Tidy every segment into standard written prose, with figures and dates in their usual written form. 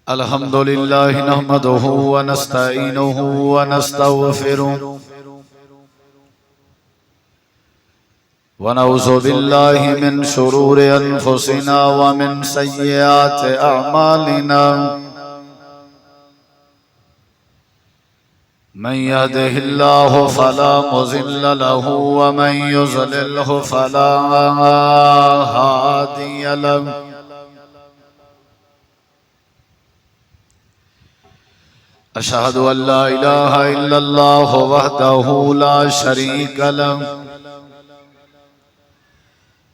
الحمد لله نحمده ونستعينه ونستغفره ونعوذ بالله من شرور أنفسنا ومن سيئات أعمالنا من يهده الله فلا مضل له ومن يضلله فلا هادي له أشهد أن لا إله إلا الله وحده لا شريك له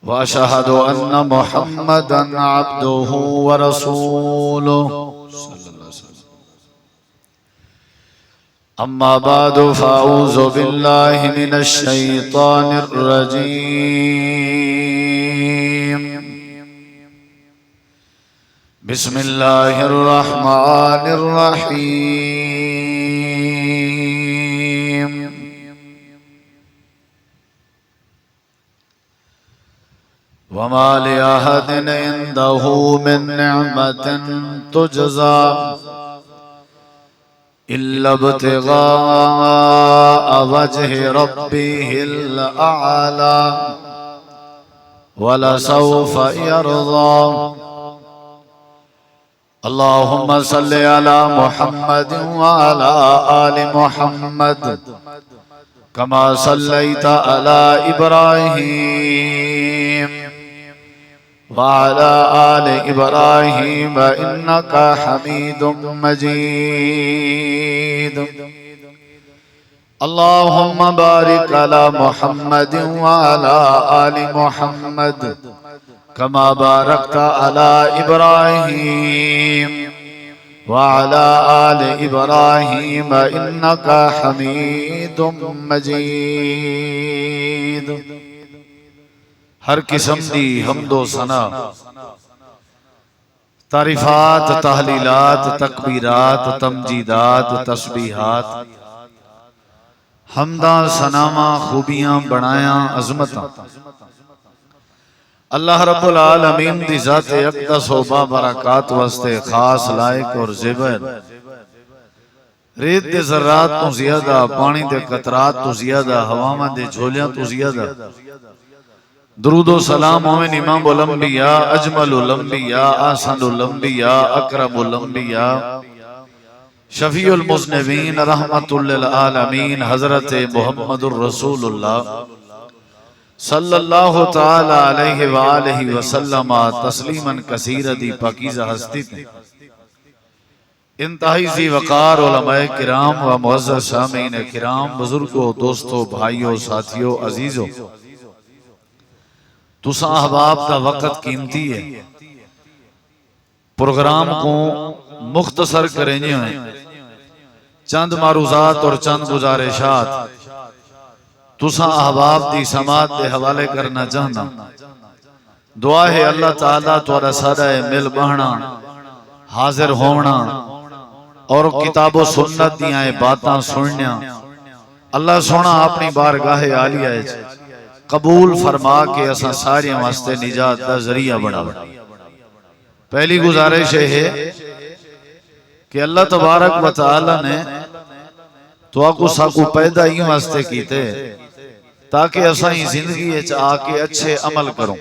وأشهد أن محمدًا عبده ورسوله أما بعد فأعوذ بالله من الشيطان الرجيم بسم الله الرحمن الرحيم وما لأحد عنده من نعمة تجزى إلا ابتغاء وجه ربه الأعلى ولسوف يرضى اللهم صل على محمد وعلى آل محمد كما صليت على إبراهيم وعلى آل إبراهيم إنك حميد مجيد اللهم بارك على محمد وعلى آل محمد كما باركت على إبراهيم وعلى آل إبراهيم إنك حميد مجيد ہر قسم دی حمد و ثنا تعریفات تحلیلات تکبیرات تمجیدات تسبیحات حمداں ثناواں خوبیاں بڑایاں عظمتاں اللہ رب العالمین دی ذات اقدس و بابرکات واسطے خاص لائق اور زیور ریت دے ذرات تو زیادہ پانی دے قطرات تو زیادہ ہواواں دے جھولیاں تو زیادہ درود و سلام ہوئے امام الانبیاء اجمل الانبیاء احسن الانبیاء اکرم الانبیاء شفیع المذنبین رحمت للعالمین حضرت محمد الرسول اللہ صلی اللہ تعالی علیہ وآلہ وسلم تسلیما کثیرا دی پاکیزہ ہستی تھے انتہائی ذی وقار علماء کرام و معزز سامعین کرام بزرگوں دوستوں بھائیوں ساتھیوں عزیزوں تسا احباب کا وقت قیمتی ہے پروگرام کو مختصر کریں ہیں چند معروضات اور چند گزارشات تسا احباب دی سماعت دے حوالے کرنا چاہنا دعا ہے اللہ تعالیٰ تورا سادہ مل بہنا حاضر ہونا اور کتاب و سنت دیاں باتاں سننیاں اللہ سونا اپنی بارگاہ عالیہ قبول فرما کے اساں سارے واسطے نجات دا ذریعہ بنا پہلی گزارش ہے کہ اللہ تبارک و تعالی نے تو آکو ساکو پیدا ہی واسطے کیتے تاکہ اساں ہی زندگی آکے اچھے عمل کروں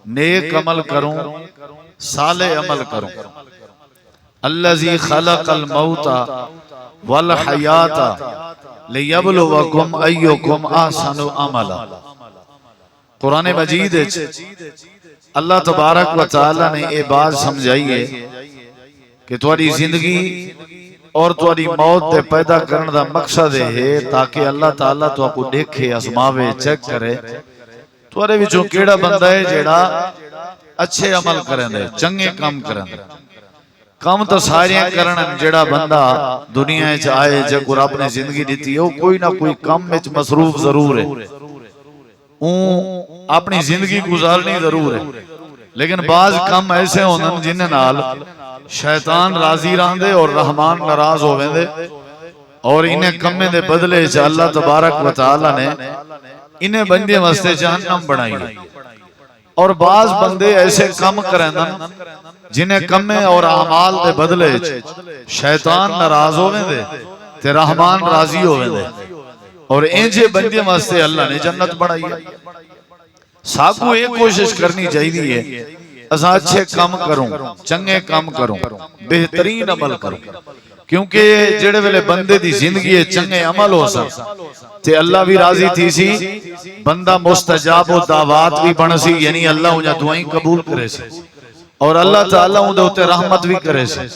نیک عمل کروں صالح عمل کروں الذی خلق الموت والحیات لیبلوکم ایکم احسن عملا قرآن مجید اللہ تبارک و تعالی نے یہ بات سمجھائی ہے کہ تمہاری زندگی اور تمہاری موت دے پیدا کرنے دا مقصد ہے تاکہ اللہ تعالیٰ تو آپ کو دیکھے آزماوے چیک کرے تمہارے وچوں کیڑا بندہ ہے جیڑا اچھے عمل کریں دے چنگے کام کریں دے کام تو ساریاں کرنا جڑا بندہ دنیا ہے آئے جب اور اپنے زندگی دیتی ہے وہ کوئی نہ کوئی کام میں مصروف ضرور ہے اپنی زندگی گزارنی ضرور ہے لیکن بعض کام ایسے ہونا جنہیں نال شیطان راضی رہن دے اور رحمان ناراض ہوئے دے اور انہیں کمیں دے بدلے چا اللہ تبارک و تعالی نے انہیں بندے واسطے جہنم بنائی اور بعض بندے ایسے کم کریں جنہیں کمے اور اعمال دے بدلے شیطان ناراض ہوئے دے تے رحمان راضی ہوئے دے اور انجے بندے واسطے اللہ نے جنت بنائی ہے۔ ساکو ایک کوشش کرنی چاہیے اسا اچھے کام کروں، چنگے کام کروں، بہترین عمل کروں، کیونکہ جڑے ویلے بندے دی زندگی چنگے عمل ہو سک تے اللہ بھی راضی تھی سی، بندہ مستجاب و دعوات بھی بن سی، یعنی اللہ انہیں دعائیں قبول کرے سی اور اللہ تعالیٰ انہیں ہوتے رحمت بھی کرے سی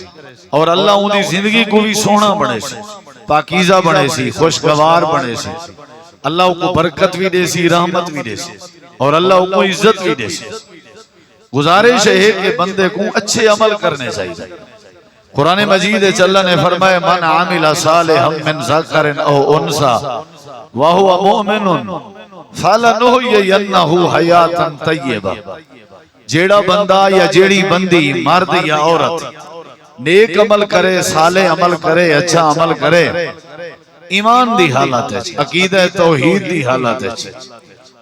اور اللہ انہیں زندگی کو بھی سونا بنے سی، پاکیزہ بنے سی، خوشگوار بنے سی، اللہ کو برکت بھی دے سی، رحمت بھی دے سی اور اللہ کو عزت بھی دے سی۔ گزارش ہے کہ بندے کو اچھے عمل کرنے چاہیے۔ قرآن مجید اللہ نے فرمایا من عامل صالحا من ذکر او انثى وهو مؤمن فلنحيينه حیاتا طیبہ، جیڑا بندہ یا جیڑی بندی مرد یا عورت نیک عمل کرے، صالح عمل کرے، اچھا عمل کرے، ایمان دی حالت ہے، عقیدہ توحید دی حالت ہے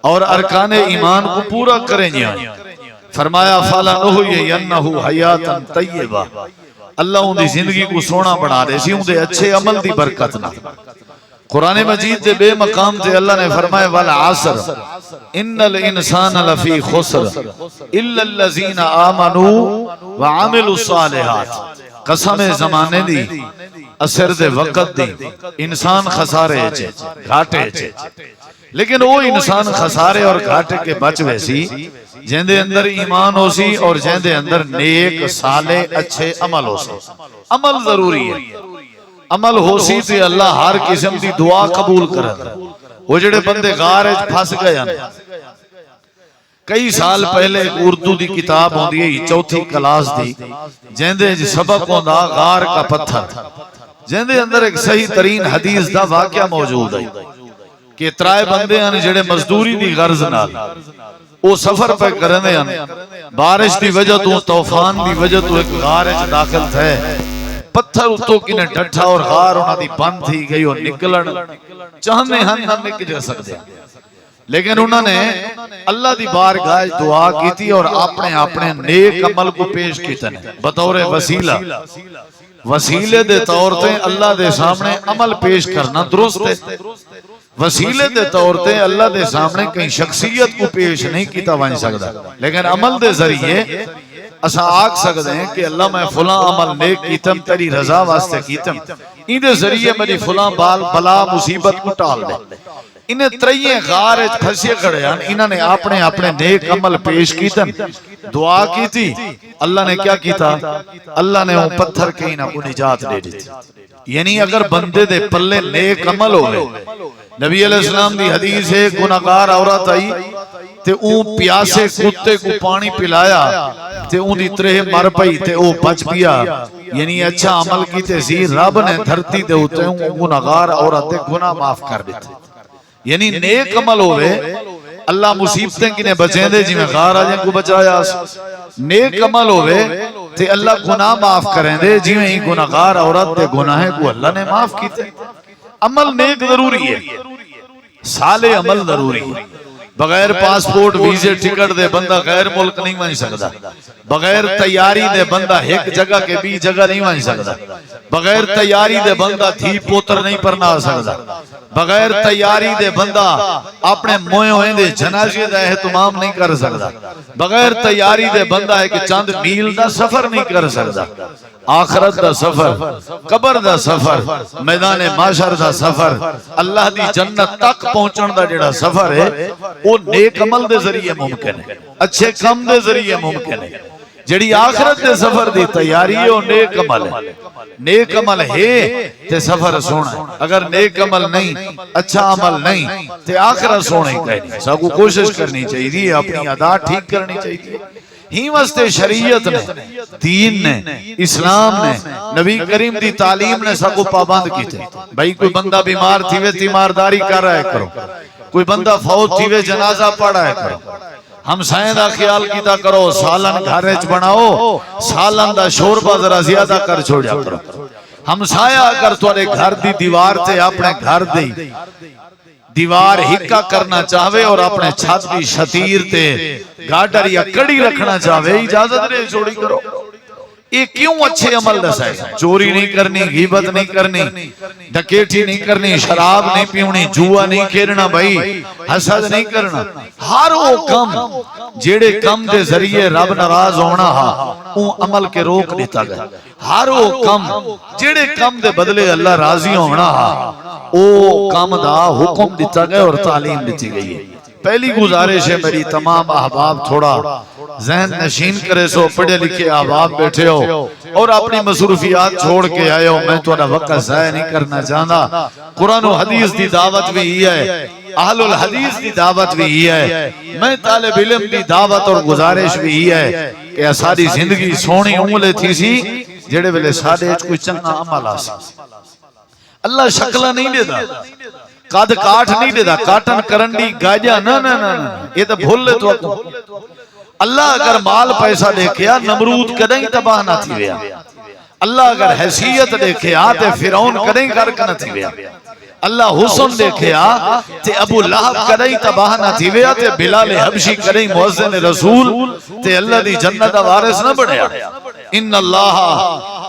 اور ارکان ایمان کو پورا کریں جائیں، فرمایا فَلَنُحْيِيَنَّهُ حَيَاتًا طَيِّبَةً، اللہ ان دی زندگی کو سونا بنا دے سی، ان دے اچھے عمل دی برکت نہ۔ قرآن مجید دے بے مقام تے اللہ نے فرمایا وَالْعَصْرِ إِنَّ الْإِنسَانَ لَفِي خُسْرٍ إِلَّا الَّذِينَ آمَنُوا وَعَمِلُوا الصَّالِحَاتِ، قسم زمانے دی، اثر دے وقت دی، انسان خسارے چھے، گھاٹے چھے، لیکن وہ انسان خسارے اور گھاٹے کے بچ ویسی جن دے اندر ایمان ہو سی اور جن دے اندر نیک صالح اچھے عمل ہو سی۔ عمل ضروری ہے، عمل ہو سی تے اللہ ہر قسم دی دعا قبول کرتا۔ وہ جڑے بندے غار وچ پھس گئے ہیں، کئی سال پہلے ایک اردو دی کتاب ہوندی ہے چوتھی کلاس دی، جن دے سبق ہوندا غار کا پتھر، جن دے اندر ایک صحیح ترین حدیث دا واقعہ موجود ہے کہ ترائے بندے ہیں جڑے مزدوری دی غرض نال وہ سفر پہ کرنے ہیں، بارش دی وجہ تو، طوفان دی وجہ تو ایک غار وچ داخل تھے، پتھر اتو کنے ڈٹھا اور غار انہاں دی بند تھی گئی اور نکلن چاہنے ہن نہ نکل سکتے، لیکن انہوں نے اللہ دی بارگاہ دعا کی تھی اور اپنے نیک عمل کو پیش کیتے ہیں بطور وسیلہ، وسیلے دے طور تے اللہ دے سامنے عمل پیش کرنا درست ہے، وسیلے دے طور تے اللہ دے سامنے کہیں شخصیت کو پیش نہیں کیتا وان سکتا، لیکن عمل دے ذریعے اسا آگ سکتے ہیں کہ اللہ میں فلاں عمل نیک کیتم تیری رضا واسطے کیتم، ان دے ذریعے میری فلاں بلا مصیبت کو ٹال دے۔ انہیں ترائیے غار پھنسے کھڑے ہیں، انہوں نے اپنے نیک عمل پیش کیتن، دعا کی تھی، اللہ نے کیا کیتا؟ اللہ نے وہ پتھر کے انہوں کو نجات دے دی تھی۔ یعنی اگر بندے دے پلے نیک عمل ہوئے، نبی علیہ السلام دی حدیث ہے گناہگار عورت آئی تے اون پیاسے کتے کو پانی پلایا تے اون دی ترہ مر پئی تے او بچ پیا، یعنی اچھا عمل کیتے سی، رب نے دھرتی دے ہوتے اون گناہگار عورت گناہ معاف کر دیتے، یعنی نیک عمل ہوئے اللہ مصیبتیں کنے بچیں دے جی میں غار آجیں کو بچایا، نیک عمل ہوئے تے اللہ گناہ معاف کریں دے جی میں ہی گناہگار عورت دے گناہیں کو اللہ نے معاف کیتے۔ عمل نیک ضروری ہے، صالح عمل ضروری ہے، بغیر پاسپورٹ ویزے ٹکٹ دے بندہ غیر ملک نہیں مان سکتا، بغیر تیاری دے بندہ ایک جگہ کے بھی جگہ نہیں مان سکتا، بغیر تیاری دے بندہ دھی پوتر نہیں پرنا سکتا، بغیر تیاری دے بندہ اپنے موئے ہوئے دے جنازے دا اہتمام نہیں کر سکتا، بغیر تیاری دے بندہ ایک چند میل دا سفر نہیں کر سکتا، آخرت دا سفر، قبر دا سفر، میدان معاشر دا سفر، اللہ دی جنت تک پہنچن دا جڑا سفر ہے وہ نیک عمل دے ذریعے ممکن ہے، اچھے کام دے ذریعے ممکن ہے، جڑی آخرت دے سفر دی تیاری ہے وہ نیک عمل ہے، نیک عمل ہے تے سفر سونا ہے، اگر نیک عمل نہیں، اچھا عمل نہیں تے آخرت سونا ہی کہنی، سب کو کوشش کرنی چاہیے، اپنی ادا ٹھیک کرنی چاہیے۔ ہی واسطے شریعت نے، دین نے، اسلام نے، نبی کریم دی تعلیم نے سب کو پابند کیتے، بھائی کوئی بندہ بیمار تھی وے تیمارداری کر رہا ہے کرو، کوئی بندہ فوت تھی وے جنازہ پڑھا ہے کرو، ہم سائیں دا خیال کیتا کرو، سالن گھرچ بناؤ، سالن دا شوربہ ذرا زیادہ کر چھوڑیا کرو، ہم سایہ اگر تھوڑے گھر دی دیوار تے اپنے گھر دی دیوار ہکا کرنا چاہے اور اپنے چھت کی شتیر تے گاڈر یا کڑی رکھنا چاہے اجازت دے چھوڑی کرو یہ کیوں اچھے عمل دسائے چوری نہیں کرنی غیبت نہیں کرنی ڈکیٹی نہیں کرنی شراب نہیں پیونی جوا نہیں کھیلنا بھائی حسد نہیں کرنا ہر وہ کم جیڑے کم دے ذریعے رب ناراض ہونا ہا اون عمل کے روک دیتا گیا ہر وہ کم جیڑے کم دے بدلے اللہ راضی ہونا ہا او کم دا حکم دیتا گیا اور تعلیم دیتی گئی ہے پہلی گزارش ہے میری تمام احباب تھوڑا ذہن نشین کرے سو پڑھے لکھے احباب بیٹھے ہو اور اپنی مصروفیات چھوڑ کے آئے ہو میں تو وقت ضائع نہیں کرنا چاہتا قرآن و حدیث دی دعوت بھی ہی ہے اہل الحدیث دی دعوت بھی ہی ہے میں طالب علم دی دعوت اور گزارش بھی ہی ہے کہ ساری زندگی سونی عملے تھی سی جڑے ویلے ساڈے وچ کوئی چنگا عمل آ سی اللہ شکل نہیں دیتا قد کاٹ نہیں دیتا کاٹن کرنڈی گاجا نہ نہ نہ یہ تو بھول لے تو اللہ اگر مال پیسہ دیکھیا نمرود کدیں تباہ نہ تھی ویا اللہ اگر حیثیت دیکھیا تے فرعون کدیں غرق نہ تھی ویا اللہ حسن دیکھیا تے ابو لہب کدیں تباہ نہ تھی ویا تے بلال حبشی کدیں مؤذن رسول تے اللہ دی جنت دا وارث نہ بنیا ان اللہ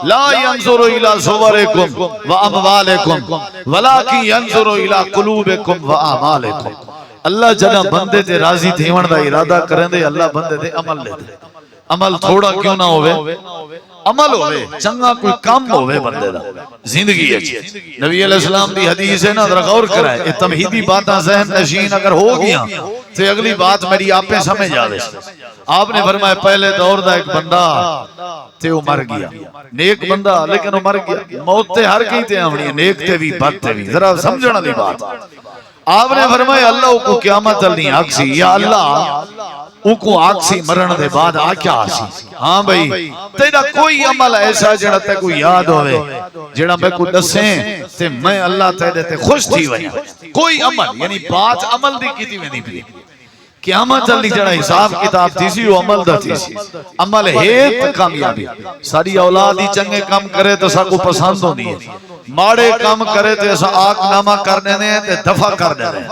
لا ينظر الى صوركم واموالكم ولكن ينظر الى قلوبكم واعمالكم اللہ جنہ بندے تے راضی تھیون دا ارادہ کریں دے اللہ بندے تے عمل لے دے عمل تھوڑا کیوں نہ ہوئے عمل ہوئے چنگا کوئی کم ہوئے بندے دا زندگی ہے نبی علیہ السلام دی حدیث ہے نا ذرا غور کرائے یہ تمہیدی باتاں ذہن نشین اگر ہو گیا تو اگلی بات میری آپ پہ سمجھ آوے آپ نے فرمایا پہلے دور دا ایک بندہ تے وہ مر گیا نیک بندہ لیکن وہ مر گیا موت تے ہر کہیں تے آمنی ہے نیک تے بھی بد تے بھی ذرا سمجھنا دی بات آپ نے فرمایا اللہ کو قیامت نہیں آکسی یا اللہ کو آکسی مرن دے بعد آکیا آسی ہاں بھئی تیرا کوئی عمل ایسا جڑا تے کوئی یاد ہوئے جڑا میں کو دسیں تے میں اللہ تیرے تے خوش تھی ویا کوئی عمل یعنی بات عمل دی کیتی میں نہیں بھی قیامت علی جڑا حساب کتاب تھی سی وہ عمل دا تھی سی عمل ہے تو کامیابی ساری اولاد ہی چنگے کام کرے تو سا کو پسند ہو نہیں ہے ماڑے کام کرے تو ایسا آگ نامہ کرنے دیں تے دفع کر دیں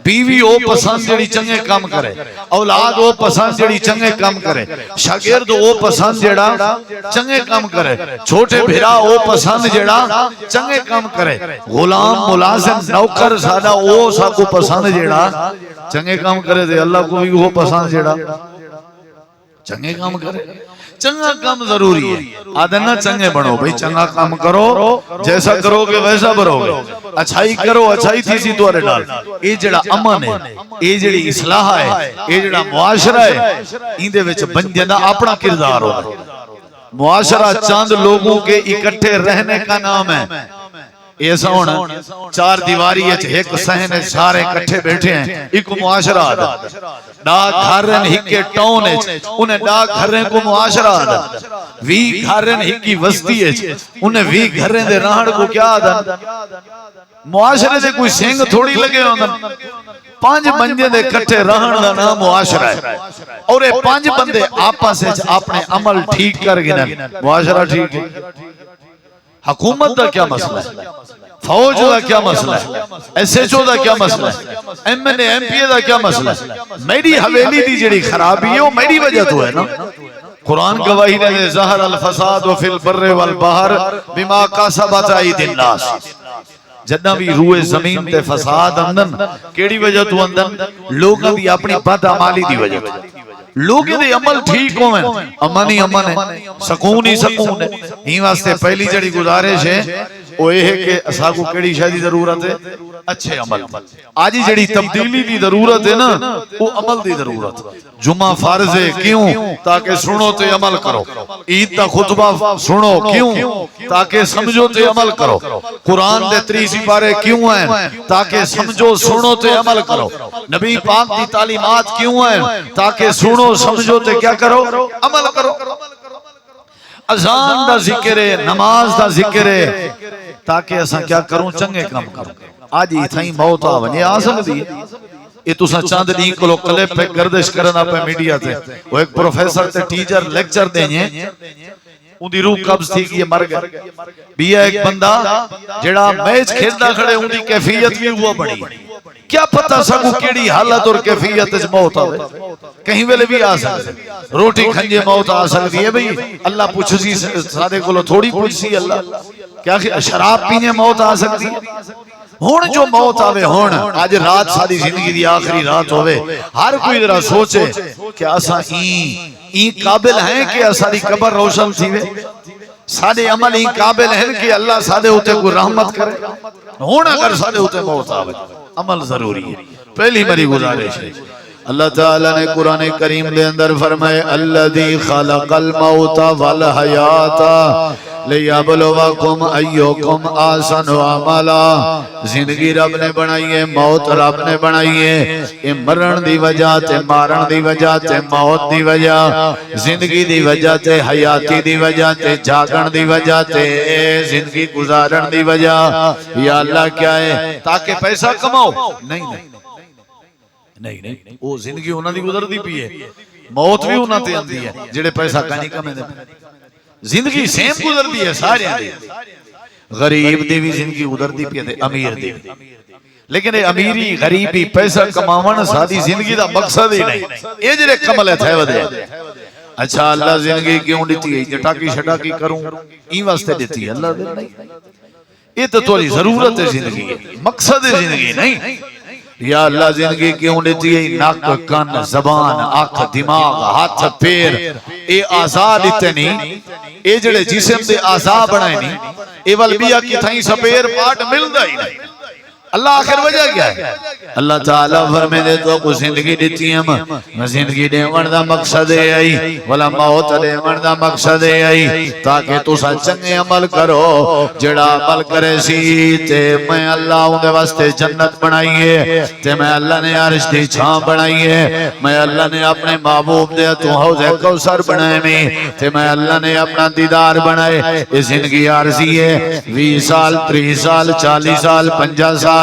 بیوی او پسند جڑی چنگے کام کرے اولاد او پسند جڑی چنگے کام کرے شاگرد او پسند جڑا چنگے کام کرے چھوٹے بھیرا او پسند جڑا چنگے کام کرے غلام ملازم نوکر سادہ او سا کو پسند جڑا چنگے کام کرے دے اللہ کو بھی وہ پسند جڑا چنگے کام کرے چنگا کام ضروری ہے آدھنا چنگے بنو بھئی چنگا کام کرو جیسا کرو گے ویسا برو گے اچھائی کرو اچھائی تھی سی توارے ڈال اے جڑا امن ہے اے جڑی اصلاح ہے اے جڑا معاشرہ ہے اندے وچ بندینا اپنا کردار ہو معاشرہ چاند لوگوں کے اکٹھے رہنے کا نام ہے ایسا ہونا چار دیواری ہے ایک سہن ہے سارے کٹھے بیٹھے ہیں ایک معاشرہ آدھا ڈاک گھرن ہکے ٹون ہے انہیں ڈاک گھرن کو معاشرہ آدھا وی گھرن ہکی وستی ہے انہیں وی گھرن دے راہن کو کیا آدھا معاشرے سے کوئی سینگ تھوڑی لگے ہوندن پانچ بندے دے کٹھے رہن دا نام معاشرہ ہے اور یہ پانچ بندے آپا سے اپنے عمل ٹھیک کر گئے معاشرہ ٹھیک ہے حکومت دا کیا مسئلہ ہے فوج دا کیا مسئلہ ہے ایس ایچ او دا کیا مسئلہ ہے M N A M P A دا کیا مسئلہ ہے میری حویلی دی جڑی خرابی ہے وہ میری وجہ تو ہے نا قرآن گواہی نے ظہر الفساد فی البر والبحر بما کسبت ایدی الناس جدہ بھی روئے زمین تے فساد اندن کیڑی وجہ تو اندن لوگوں دی اپنی بد عمالی دی وجہ تو لوگوں دے عمل ٹھیک ہوئے امن ہی امن ہے سکون ہی سکون ہے ہی واسطے پہلی جڑی گزارش ہے وہ یہ ہے کہ اسا کو کیڑی شاید ضرورت ہے اچھے عمل آج جڑی تبدیلی دی ضرورت ہے نا وہ عمل دی ضرورت جمعہ فرض ہے کیوں تاکہ سنو تے عمل کرو عید تا خطبہ سنو کیوں تاکہ سمجھو تے عمل کرو قرآن دے 30 سپارے کیوں ہیں تاکہ سمجھو سنو تے عمل کرو نبی پاک دی تعلیمات کیوں ہیں تاکہ سنو سمجھو تے کیا کرو عمل کرو اذان دا ذکر ہے نماز دا ذکر ہے تاکہ اساں کیا کروں چنگے کام کروں آج ہی تھائیں موت آونی آسم دی یہ تو سا چاند نہیں کلو کلپ پہ گردش کرنا پہ میڈیا تے وہ ایک پروفیسر تے ٹیچر لیکچر دیں ان دی روح قبض تھی کہ یہ مر گئے بھی ایک بندہ جڑا میچ کھیلدا کھڑے ان دی کیفیت بھی ہوا بڑی کیا پتہ سکو کیڑی حالت اور کیفیت اس موت آوے کہیں ویلے بھی آ سکتے روٹی کھنجے موت آ سکتی ہے بھئی اللہ پوچھ سی سارے کو تھوڑی پوچھ سی اللہ کیا شراب پینے موت آ سکتی ہے ہون جو موت آوے ہون آج رات ساری زندگی دی آخری رات ہوئے ہر کوئی ذرا سوچے کہ اسا این قابل ہیں کہ ساری قبر روشن تھی وے سارے عمل این قابل ہیں کہ اللہ سارے ہوتے کوئی رحمت کرے ہون اگر سارے ہوتے موت آوے عمل ضروری ہے پہلی میری گزارش ہے اللہ تعالیٰ نے قرآن کریم دے اندر فرمائے الذی خلق الموت والحیات لیبلوکم ایوکم احسن عملا زندگی رب نے بنائی ہے موت رب نے بنائی ہے یہ مرن دی وجہ تے مارن دی وجہ تے موت دی وجہ زندگی دی وجہ تے حیاتی دی وجہ تے جاگن دی وجہ تے زندگی گزارن دی وجہ یا اللہ کیا ہے تاکہ پیسہ کماؤ نہیں وہ زندگی انہاں دی گزر دی پی ہے موت بھی انہاں تے اندی ہے جڑے پیسہ کہیں کمیں دے زندگی سیم گزر دی ہے سارے دی غریب دی بھی زندگی گزر دی پی ہے امیر دی لیکن امیری غریبی پیسہ کماون ساری زندگی دا مقصد ہی نہیں یہ جڑے کمل ہے تھے ودے اچھا اللہ زندگی کیوں دیتی ہے جٹاکی شٹاکی کروں این واسطے دیتی ہے اللہ دے نہیں یہ تو تھوڑی ضرورت ہے زندگی مقصد ہے زندگی نہیں یا اللہ زندگی کیوں دیتی ہے ناک کن زبان آنکھ دماغ ہاتھ پیر اے آزاد اتنی اے جڑے جسم دے آزاد بنائے نہیں اے والبیہ کی تھائیں سپیر پاٹ ملدا ہی نہیں اللہ آخر وجہ کیا ہے اللہ تعالیٰ فرمے دے تو کو زندگی دیتی ہم زندگی دے وردہ مقصد ہے آئی ولا موت دے وردہ مقصد ہے آئی تاکہ تو سا چنگے عمل کرو جڑا عمل کرے سی تے میں اللہ ان دے واسطے جنت بنائیے تے میں اللہ نے عرش دی چھاں بنائیے میں اللہ نے اپنے محبوب دے تو حوض کوثر بنائے میں تے میں اللہ نے اپنا دیدار بنائے یہ زندگی عارضی ہے 20 سال 30 سال 40 سال 50 سال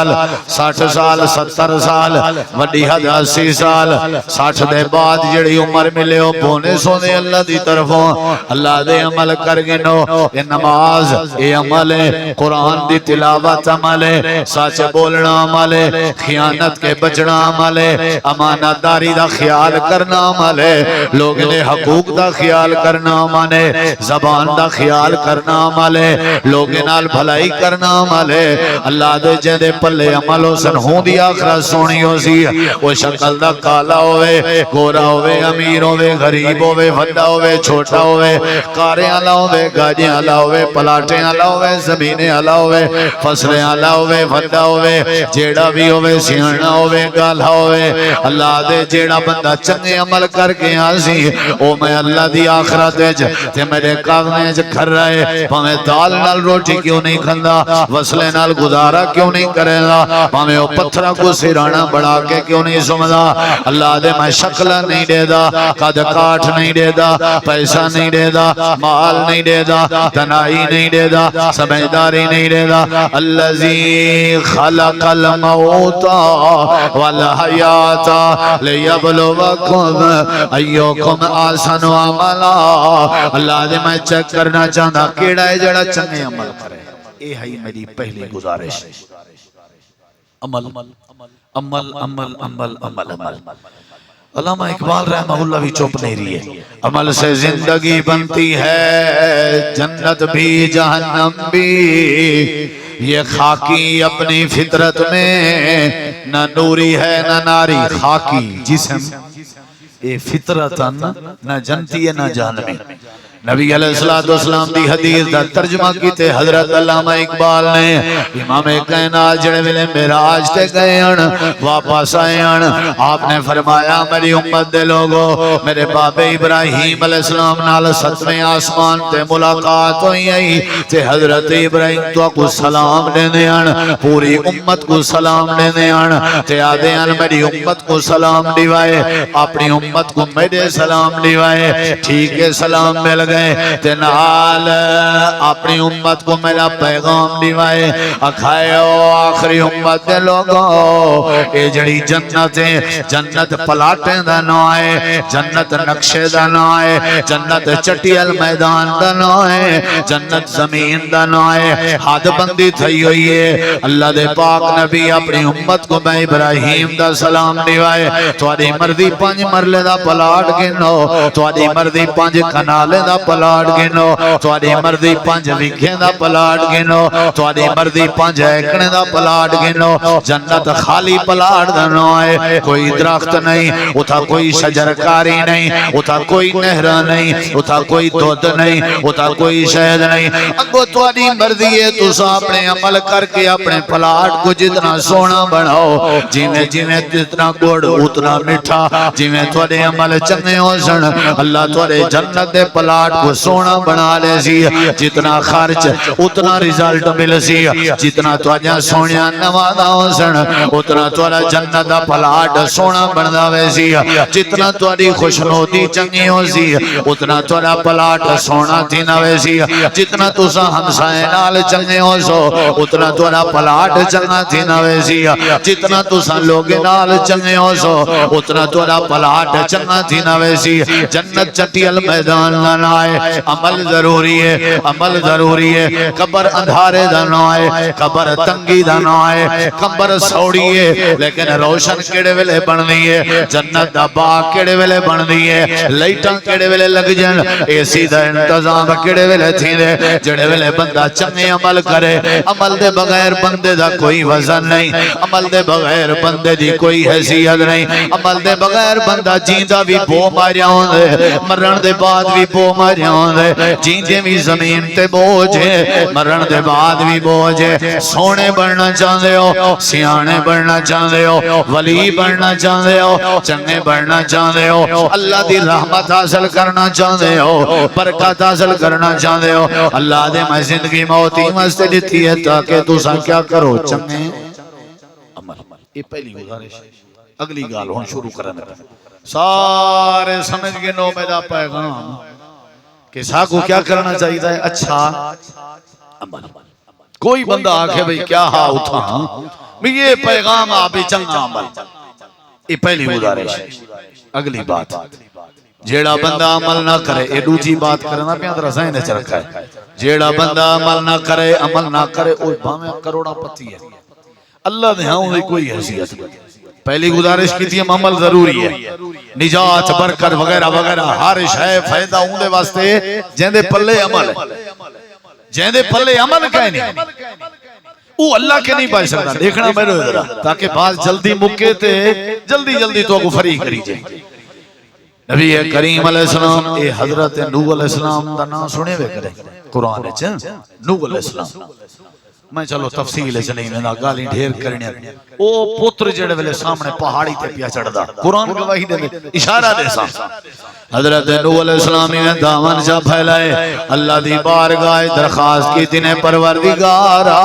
60 سال 70 سال وڈی حد 80 سال 60 دے بعد جڑی عمر ملے ہو پونے سونے اللہ دی طرفوں اللہ دے عمل کر گنو یہ نماز یہ عمل ہے قرآن دی تلاوت عمل ہے سچ بولنا عمل ہے خیانت کے بچنا عمل ہے امانت داری دا خیال کرنا عمل ہے لوگ نے حقوق دا خیال کرنا عمل ہے زبان دا خیال کرنا عمل ہے لوگ نال بھلائی کرنا عمل ہے اللہ دے جدے پلے عملو سن ہوں دی آخرت سونی ہو سی وہ شکل دا کالا ہوئے گورا ہوئے امیر ہوئے غریب ہوئے وڈا ہوئے چھوٹا ہوئے کاریں علا ہوئے گاجیں علا ہوئے پلاٹیں علا ہوئے زمینیں علا ہوئے فصلیں علا ہوئے وڈا ہوئے جیڑا بھی ہوئے سیانا ہوئے گالا ہوئے اللہ دے جیڑا بندہ چنگے عمل کر کے آسی او میں اللہ دی آخرت تے میرے کاغنے کھر رہے پاہمیں دال نال روٹی کیوں نہیں کھندا وصلے نال گزارا کیوں نہیں کرے گا پاہمیں او پتھرہ کو سیرانا بڑھا کے کیوں نہیں سمدھا اللہ دے میں شکل نہیں دے دا قد کاٹ نہیں دے دا پیسہ نہیں دے دا مال نہیں دے دا تنائی نہیں دے دا سمجھداری نہیں دے دا اللذی خلق الموت والحیات لیبلوکم ایوکم احسن عملا اللہ دے میں چیک کرنا چاہتا کیڑا ہے جڑا چنگے عمل کرے یہ ہے میری پہلی گزارش عمل عمل عمل عمل عمل عمل علامہ اقبال رحمہ اللہ بھی چوپ نہیں رہی ہے عمل سے زندگی بنتی ہے جنت بھی جہنم بھی یہ خاکی اپنی فطرت میں نہ نوری ہے نہ ناری خاکی جسم یہ فطرتاً نہ جنتی ہے نہ جہنمی نبی علیہ السلام دی حدیث دا ترجمہ کیتے حضرت علامہ اقبال نے امام کائنات جڑے ویلے معراج تے گئے ہیں واپس آئے ہیں آپ نے فرمایا میری امت دے لوگو میرے باب ابراہیم علیہ السلام نال 7ویں آسمان تے ملاقات ہوئی آئی تے حضرت ابراہیم تو کو سلام دینے ہیں پوری امت کو سلام دینے ہیں تے آدھے ہیں میری امت کو سلام دیوائے اپنی امت کو میرے سلام دیوائے ٹھیک ہے سلام مل گئے تے نال اپنی امت کو میرا پیغام دیوائے اکھائے آخری امت دے لوگوں اے جڑی جنتیں جنت پلاٹیں دا نہ آئے جنت نقشے دا نہ آئے جنت چٹیل میدان دا نہ آئے جنت زمین دا نہ آئے حد بندی تھی ہوئی ہے اللہ دے پاک نبی اپنی امت کو میں ابراہیم دا سلام دیوائے تواری مردی 5 مرلے دا پلاٹ گنو تواری مردی 5 کنالے دا پلاٹ گنو تواری مردی 5 وکھیں دا پلاٹ گنو تواری مردی 5 ایکڑے دا پلاٹ گنو جنت خالی پلاٹ دا نہ آئے کوئی درخت نہیں اتھا کوئی شجرکاری نہیں اتھا کوئی نہرہ نہیں اتھا کوئی دودھ نہیں اتھا کوئی شہد نہیں اگو تواری مرضی ہے تو اپنے عمل کر کے اپنے پلاٹ کو جتنا سونا بناؤ جیویں جیویں جتنا گوڑ اتنا مٹھا جیویں توارے عمل چنے ہو سن اللہ توارے جنت دے پلاٹ کو سونا بنا لے سی جتنا خرچ اتنا رزلٹ مل سی جتنا توارے سونیا نوازا ہو سن اتنا توارا جنت دا پلاٹ سونا بندا وے سی جتنا تواری خوشنودی چنگی ہو سی اتنا توارا پلاٹ سونا تھی نہ وے سی جتنا تو سا ہمسائے نال چنگے ہو سو اتنا توارا پلاٹ چنگا تھی نہ وے سی جتنا تو سا لوگ نال چنگے ہو سو اتنا توارا پلاٹ چنگا تھی نہ وے سی جنت چٹیل میدان نہ آئے عمل ضروری ہے عمل ضروری ہے قبر اندھارے دا نہ آئے قبر تنگی دا نہ آئے قبر سوڑی ہے لیکن روشن کیڑے ویلے بن دیئے جنت دا باغ کیڑے ویلے بن دیئے لائٹاں کیڑے ویلے لگ جن اے سیدھا انتظام کیڑے ویلے تھی دے جڑے ویلے بندہ چنگے عمل کرے عمل دے بغیر بندے دا کوئی وزن نہیں عمل دے بغیر بندے دی کوئی حیثیت نہیں عمل دے بغیر بندہ جیندہ بھی بو ماریا ہوں دے مرن دے بعد بھی بو ماریا ہوں دے جیندے بھی زمین تے بوجھے مرن دے بعد بھی بوجھے سونے بڑھنا چاہتے ہو سیانے بڑھنا چاہتے ہو ولی بڑھنا چاہتے ہو چنگے بڑھنا چاہتے ہو اللہ دی رحمت حاصل کرنا چاہتے ہو برکت حاصل کرنا چاہتے ہو اللہ دے میں زندگی موتی مستے دیتی ہے تاکہ تو سا کیا کرو چنگے عمل یہ پہلی گزارش اگلی گال ہون شروع کرنے سارے سمجھ گئے نو میرا پیغام کہ ساکو کیا کرنا چاہیے ہے اچھا عمل کوئی بندہ آکھے بھئی کیا ہاں اتھا یہ پیغام آبی چنگا عمل یہ پہلی گزارش اگلی بات جیڑا بندہ عمل نہ کرے یہ دوسری بات کرنا پہ اندر ذہن چ رکھا ہے جیڑا بندہ عمل نہ کرے عمل نہ کرے وہ بھاویں کروڑا پتی ہے اللہ نے ہاں کوئی حیثیت پہلی گزارش کی تھی عمل ضروری ہے نجات برکت وغیرہ وغیرہ ہر شے فائدہ ہوں دے واسطے جیندے پلے عمل جیندے پلے عمل کہیں نہیں وہ اللہ کے نہیں پائے سکتا دیکھنا میں رو ادھرا تاکہ بات جلدی مکے تے جلدی جلدی تو کو فری کری جائے نبی کریم علیہ السلام اے حضرت نوح علیہ السلام دا نام سنے ہوئے کرے قرآن چاہ نوح علیہ السلام میں چلو تفصیل چلیں میں گالی ڈھیر کرنے او پتر جڑے ویلے سامنے پہاڑی تے پیا چڑھ دا قرآن گواہی دے اشارہ دے سا حضرت نوح علیہ السلام نے دامن جا پھیلائے اللہ دی بارگاہ درخواست کی تینے پروردگارا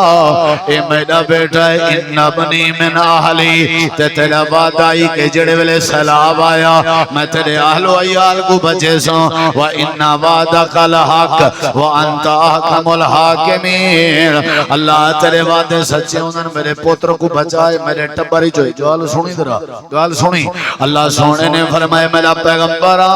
اے میرا بیٹا ہے ان بنی من اہلی تے تیرا بات آئی کہ جڑے ویلے سیلاب آیا میں تیرے اہل و عیال کو بچے سوں وَإِنَّ وَعْدَكَ لَحَقٌ وَأَنْتَ أَحْكَمُ الْحَاكِمِينَ اللہ تیرے وعدے سچے انہوں نے میرے پوتر کو بچائے میرے ٹبری جو گال سنی درہ گال سنی اللہ سونے نے فرمائے میرا پیغمبرہ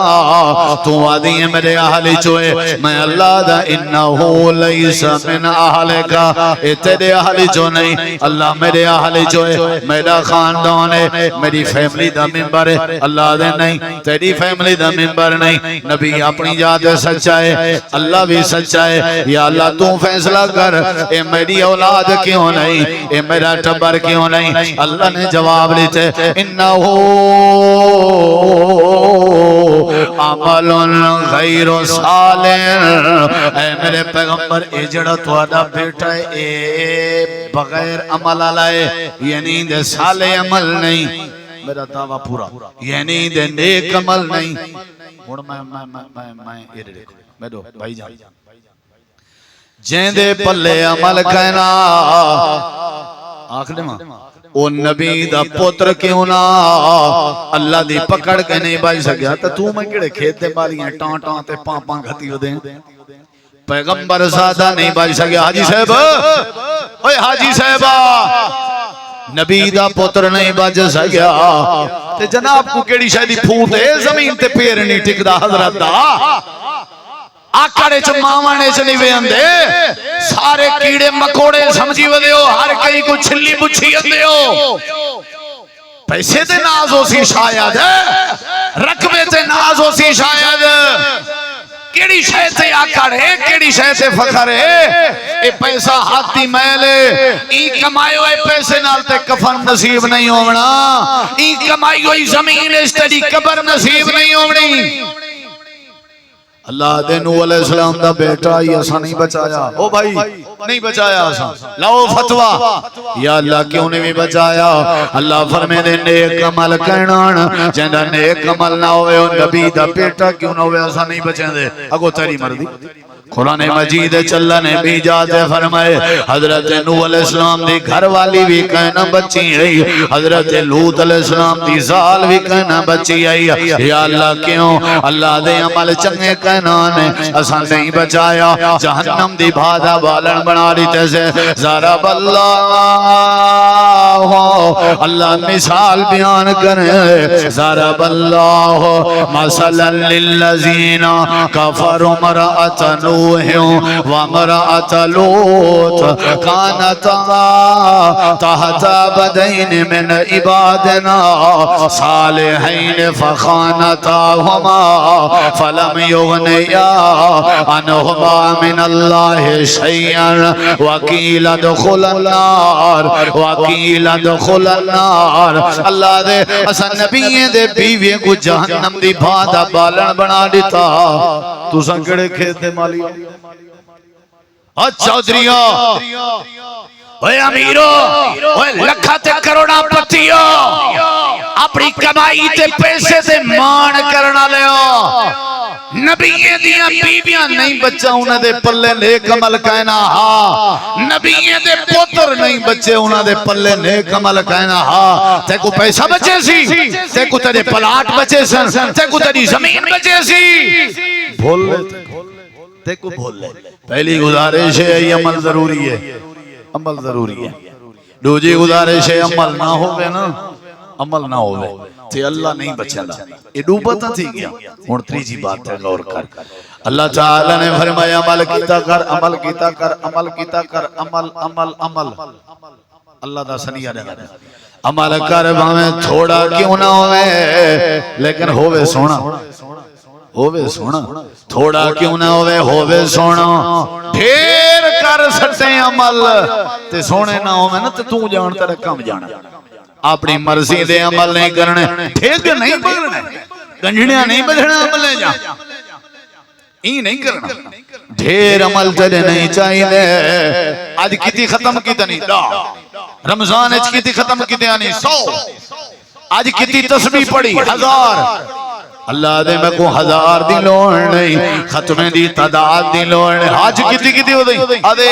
تو وعدی ہے میرے اہلی چوئے میں اللہ دا انہو لیس من اہلے کا اے تیرے اہلی چو نہیں اللہ میرے اہلی چوئے میرا خاندان ہے میری فیملی دا ممبر ہے اللہ دے نہیں تیری فیملی دا ممبر نہیں نبی اپنی جات سچا ہے اللہ بھی سچا ہے یا اللہ تو فیصلہ کر اے میری اولاد کیوں نہیں اے میرا ٹبر کیوں نہیں اللہ نے جواب لیتے انہو عمل غیر صالح اے میرے پیغمبر اے جڑا تواڈا بیٹا ہے اے بغیر عمل لائے یعنی دے صالح عمل نہیں میرا دعویٰ پورا یعنی دے نیک عمل نہیں ہن میں یہ دیکھو میرے بھائی جان جیندے پلے عمل کہنا آخ دے ماں او نبی دا پتر کیوں نہ اللہ دی پکڑ کے نہیں بچ سکیا تو تو میں کڑے کھیت دے بالیاں ٹان ٹان تے پان پان گھتی ہو دیں پیغمبر سادہ نہیں بچ سکیا حاجی صاحب اوے حاجی صاحبہ نبی دا پتر نہیں بچ سکیا تے جناب کو کیڑی شاید پھوٹ ہے زمین تے پیر نہیں ٹکدا حضرت دا آکڑے چ ماوانے چ نہیں ویندے سارے کیڑے مکوڑے سمجھی ودے ہو ہر کئی کو چھلی بچھی اندے ہو پیسے تے ناز ہو سی شاید رقبے تے ناز ہو سی شاید کیڑی شے تے آکڑ ہے کیڑی شے تے فخر ہے اے پیسہ ہاتھی میلے ای کمائی ہوئے پیسے نال تے کفن نصیب نہیں ہونا ای کمائی ہوئی زمین اس تیری قبر نصیب نہیں ہونی اللہ دے نوح علیہ السلام دا بیٹا ہی اسا نہیں بچایا او بھائی نہیں بچایا اسا لاؤ فتوہ یا اللہ کیوں نہیں بچایا اللہ فرمے دے نیک عمل کرنا جہاں نیک عمل نہ ہوئے نبی دا بیٹا کیوں نہ ہوئے اسا نہیں بچیں دے اگو تیری مردی قرآن مجید چلہ نے بھی جاتے فرمائے حضرت نوح علیہ السلام دی گھر والی بھی کہنا بچی آئی حضرت لوط علیہ السلام دی زال بھی کہنا بچی آئی یا اللہ کیوں اللہ دے عمل چنگے کہنا نے اساں نہیں بچایا جہنم دی بھادا بالن بنا دیتے سے ضرب اللہ مثال بیان کرے ضرب اللہ مثلا للذین کفروا امرأۃ نوح وامرأۃ لوط كانتا تحت عبدین من عبادنا صالحین فخانتاہما فلم یغنیا عنہما من اللہ شیئا وقیل ادخل النار وقیل ادخل النار اللہ دے اسا نبی دے بیوی کو جہنم دی بھادا بالن بنا دیتا تو سنکڑے کھیت دے مالی چودھریو اوے امیرو اوے لکھا تے کروڑا پتیو اپنی کمائی تے پیسے تے مان کرنا لیو نبییں دیاں بیبیاں نہیں بچہ انہیں دے پلے نیک عمل کہنا ہاں نبییں دے پوتر نہیں بچے انہیں دے پلے نیک عمل کہنا ہاں تے کو پیسہ بچے سی تے کو تیرے پلاٹ بچے سن تے کو تیری زمین بچے سی بھول لے تے کو بھول لے پہلی گزارش ہے یہ عمل ضروری ہے عمل ضروری ہے دوجی گزارش ہے عمل نہ ہوگے نا عمل نہ ہوگے تے اللہ نہیں بچانا یہ ڈوبتا تھی گیا اور تریجی بات ہے غور کر اللہ تعالی نے فرمایا عمل کیتا کر عمل کیتا کر عمل کیتا کر عمل عمل عمل اللہ دا سنیہ دے عمل کر بھامیں تھوڑا کیوں نہ ہوئے لیکن ہوئے سونا ہووے سونا تھوڑا کیوں نہ ہووے سونا ڈھیر کر سکتے عمل تے سونے نہ ہووے نا تے تو جانتا رہا کم جانا اپنی مرضی دے عمل نہیں کرنے ٹھیک نہیں بگڑنے گنجھنیاں نہیں بدھنا عمل نہیں جا ہی نہیں کرنا ڈھیر عمل تلے نہیں چاہیے آج کتی ختم کی تنی رمضان اچ کتی ختم کی تنی 100 آج کتی تسبیح پڑی 1000 اللہ دے میں کو 1000 دی لوڑ نہیں ختمیں دی تعداد دی لوڑ نہیں آج کتی ہو دئی آدھے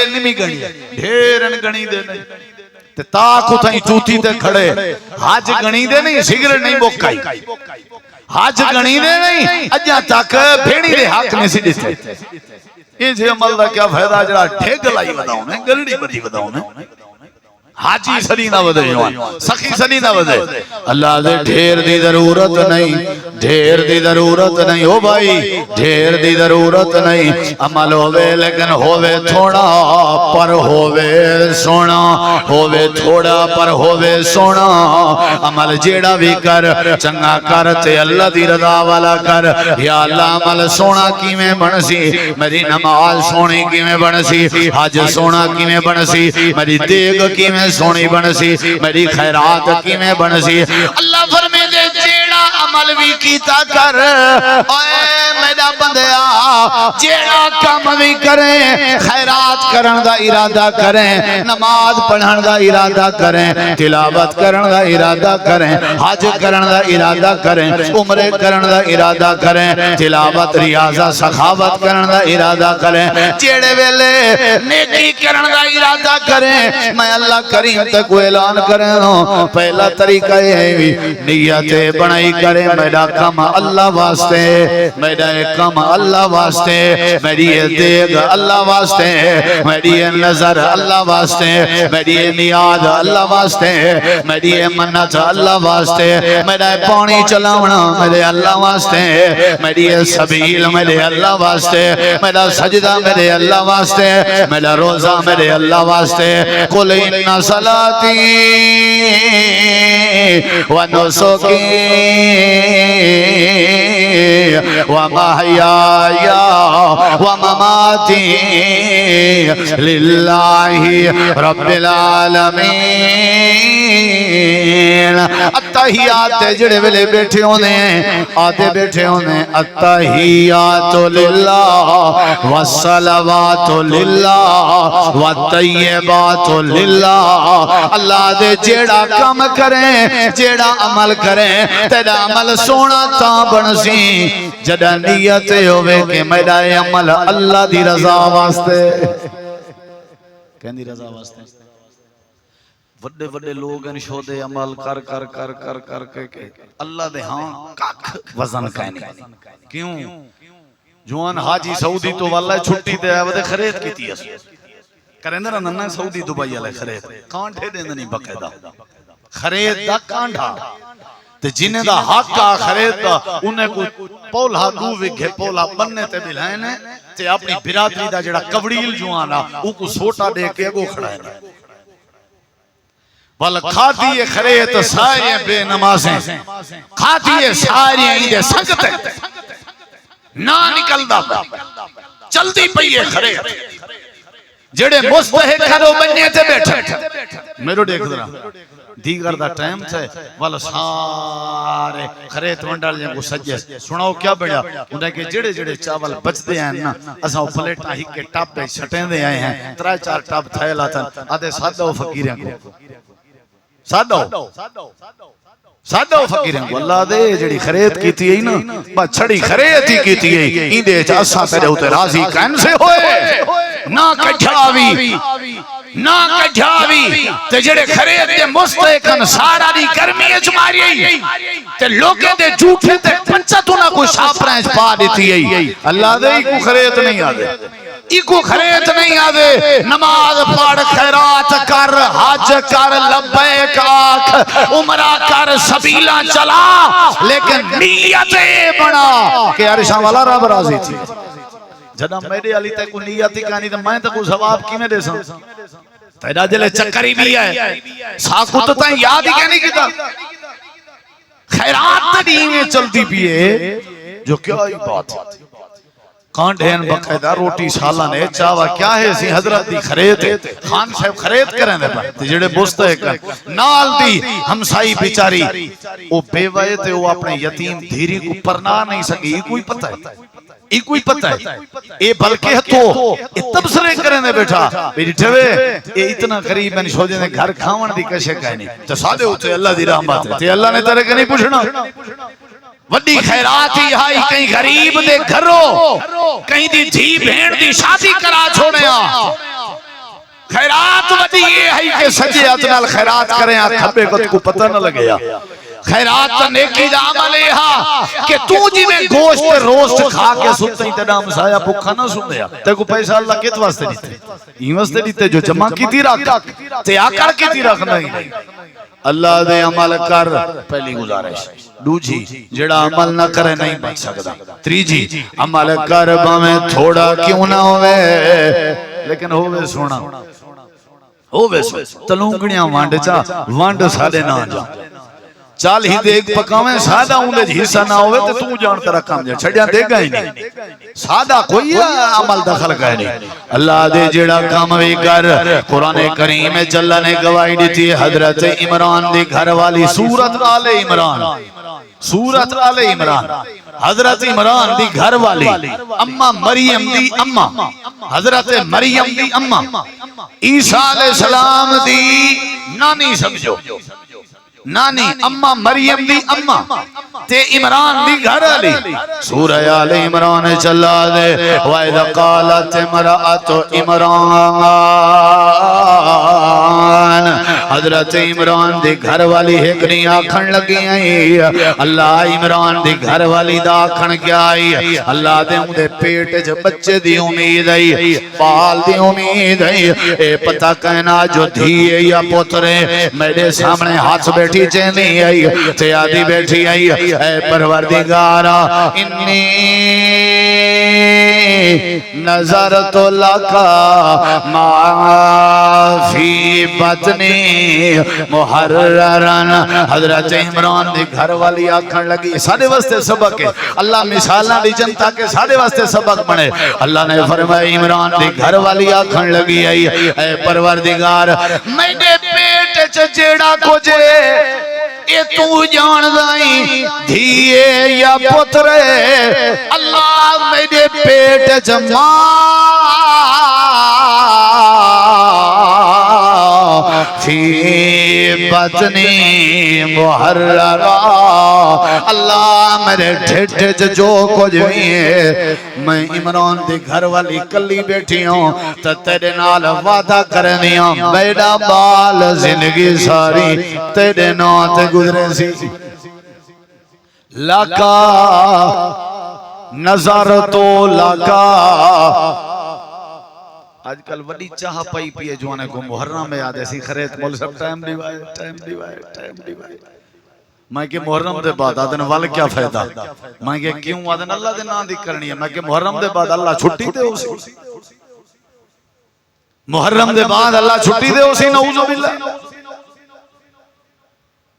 نمی گنی ڈھیرن گنی دے نہیں تے تاکو تھیں چوتی تے کھڑے حج گنی دے نہیں سگرٹ نہیں بوکائی حج گنی دے نہیں اجا تک بھیڑی دے حق نہیں سی دیتے یہ جے عمل دا کیا فائدہ جڑا ٹھیک لائی وداؤں نے گلڑی بدی وداؤں نے حاجی سلی نہ ودے جوان سخی سلی نہ ودے اللہ دے ڈھیر دی ضرورت نہیں ڈھیر دی ضرورت نہیں ہو بھائی ڈھیر دی ضرورت نہیں عمل ہوئے لیکن ہوئے تھوڑا پر ہوئے سونا ہوئے تھوڑا پر ہوئے سونا عمل جیڑا بھی کر چنگا کر تے اللہ دی رضا والا کر یا اللہ عمل سونا کی میں بنسی میری نماز سونی کی میں بنسی حج سونا کی میں بنسی میری دیگ کی میں سونی بنسی میری خیرات کی میں بنسی اللہ فرمے دے جیڑا عمل بھی کیتا کر اے میرا بندیا جیڑا کام بھی کریں خیرات کرن دا ارادہ کریں نماز پڑھن دا ارادہ کریں تلاوت کرن دا ارادہ کریں حج کرن دا ارادہ کریں عمرے کرن دا ارادہ کریں تلاوت ریاضہ سخاوت کرن دا ارادہ کریں جیڑے ویلے نیکی کرن دا ارادہ کریں میں اللہ کریم تک اعلان کریں ہوں پہلا طریقہ ہے نیت بنائی کریں میرا کام اللہ واسطے میرا کام اللہ واسطے میری دیگ اللہ واسطے میری نظر اللہ واسطے میری نیاد اللہ واسطے میری منت اللہ واسطے میرا پانی چلاونا میرے اللہ واسطے میری سبیل میرے اللہ واسطے میرا سجدہ میرے اللہ واسطے میرا روزہ میرے اللہ واسطے قل ان صلاتی و نسکی و محیای و مماتی للہ رب العالمین اتحیات جڑے ویلے بیٹھے ہونے ہیں آدھے بیٹھے ہونے ہیں اتحیات للہ والصلوات للہ والطیبات للہ اللہ دے جیڑا کم کریں جیڑا عمل کریں تیرا عمل سونا تاں بنسی جڑا نیت ہوئے کہ میرا عمل اللہ دی رضا واسطے کہندی رضا واسطے وڈے وڈے لوگ ان شودے عمل کر کر کر کر کر کے اللہ دے ہاں کاک وزن کہنی کیوں جوان حاجی سعودی تو واللہ چھٹی دے آئے ودے خرید کیتی ہے کریں در ننہ سعودی دبائی علیہ خرید کانٹھے دیں نہیں بقیدہ خرید دا کانٹھا تے جنہیں دا حق کا خرید دا انہیں کو پولا دو وگھے پولا بننے تے بلائنے تے اپنی برادری دا جڑا کبڑیل جوانا او کو سوٹا دے کے گو کھڑائے بل کھاتی خرید سارے بے نمازیں کھاتی سارے ایدے سنگتے نہ نکل دا چل دی پئیے خرید جڑے مستحق کرو بننے تے بیٹھے میرو دیکھ درہ دیگر دا ٹائم تھے والا سارے خرید ونڈال جن کو سجے سناؤ کیا بڑھیا انہیں کہ جڑے جڑے چاول بچ دے ہیں نا اساں پلیٹا ہی کے ٹاپ پہ چھٹیں دے آئے ہیں 3-4 ٹاپ تھائے لاتا آدھے سادہ فقیریں کو سادہ فقیریں کو اللہ دے جڑی خرید کیتی ہے نا با چھڑی خرید ہی کیتی ہے این دے چاسا تیرے ہوتے راضی کین سے ہوئے نہ کجھاوی نہ کجھاوی تے جڑے خرید دے مستحقن سارا دی گرمی اجماری ہے تے لوگے دے جھوٹے تے پنچہ تو نہ کوئی شاپ رہنچ پا دیتی ہے اللہ دے ہی کو خرید نہیں آدھے ایکو خرید نہیں آدھے نماز پڑھ خیرات کر حج کر لبیک آکھ عمرہ کر سبیلہ چلا لیکن نیت بنا کہ عرشان والا رب راضی تھی جدہ میرے علی تے کو نیتی کہانی تو میں تے کو ثواب کی میں دے سن تیرا جلے چکری بھی ہے ساکو تو تائیں یاد ہی کہنی کی تھا خیرات تڑی میں چلتی پیئے جو کیا ہی بات ہے کانڈین بقیدہ روٹی سالانے چاوا کیا ہے اسی حضرت دی خرید ہے خان صاحب خرید کریں دے پر جڑے بوستے ہیں نال دی ہمسائی بیچاری وہ بے وائے تھے وہ اپنے یتیم دھیری کو پرنا نہیں سکی یہ کوئی پتہ ہے یہ کوئی پتہ ہے اے بلکہ تو تبصرے کریں دے بیٹھا میری ٹھوے اے اتنا قریب میں شوجے نے گھر کھاون دی کشے کہنی تو سادے ہوتے اللہ دی رحمت ہے تے اللہ نے تیرے کے نہیں پوچھنا وڈی خیرات ہی آئی کہیں غریب دے گھروں کہیں دی دھی بھین دی شادی کرا چھوڑے خیرات وڈی یہ ہے کہ سجے اتنال خیرات کریں کھبے کو پتہ نہ لگے خیرات نیکی دا عمل ہے کہ تو جی میں گوشت روسٹ کھا کے سنتے ہی تیرا مسایا بھوکا نہ سن دیا تے کو پیسہ اللہ کت واسطے دیتے این واسطے دیتے جو جمع کی تھی رکھ تے آکر کی تھی رکھ نہیں اللہ دے عمل کر پہلی گزارش دوجی جڑا عمل نہ کرے نہیں بچ سکتا تریجی عمل کر باویں تھوڑا کیوں نہ ہوئے لیکن ہوئے سونا ہوئے سونا تلونگڑیاں وانڈ چا وانڈ سادے نہ جا چال ہی دیکھ پکاویں سادہ اندھے حصہ نہ ہوئے تو جانتا رکھام جا چھڑیاں دیکھ گئی نہیں سادہ کوئی عمل دخل گئے نہیں اللہ دے جڑا کام بھی کر قرآن کریم جلہ نے گواہی دیتی حضرت عمران دی گھر والی سورت آل عمران سورت آل عمران حضرت عمران دی گھر والی اما مریم دی اما حضرت مریم دی اما عیسیٰ علیہ السلام دی نانی سمجھو نانی اما مریم دی اما تے عمران دی گھر علی سورہ آل عمران چلا دے وَإِذْ قَالَتِ امْرَأَتُ عمران حضرت عمران دی گھر والی ہکڑی آکھن لگی آئی اللہ عمران دی گھر والی دا آکھن کیا آئی اللہ دے ہوں دے پیٹ جو بچے دی امید آئی پال دی امید آئی اے پتہ کہنا جو دھیے یا پترے میرے سامنے ہاتھ بیٹھی چینی آئی تیادی بیٹھی آئی اے پروردگارا انی نظرت لکا ما فی بطنی محررن حضرت عمران دی گھر والی آکھن لگی سارے واسطے سبق ہے اللہ مثالہ دی جنتا کے سارے واسطے سبق بنے اللہ نے فرمایا عمران دی گھر والی آکھن لگی آئی اے پروردگار میرے پیٹ چچیڑا کھوجے اے تو جان دائیں دھیے یا پترے اللہ میرے پیٹ جمع فی بطنی محررہ اللہ میرے ٹھٹ جو کچھ بھی ہے میں عمران دے گھر والی کلی بیٹھی ہوں تو تیرے نال وعدہ کرنی ہوں میرا بال زندگی ساری تیرے نال تے گزرے سی لکا نظر تو لکا آج کل وڈی چاہ پائی پیے جوانے کو محرم میں آدھے سی خرید مول سب ٹائم دیوائے میں کہ محرم دے بعد آدھن وال کیا فائدہ میں کہ کیوں آدھن اللہ دے نام دی کرنی ہے میں کہ محرم دے بعد اللہ چھٹی دے اسی محرم دے بعد اللہ چھٹی دے اسی نعوذ باللہ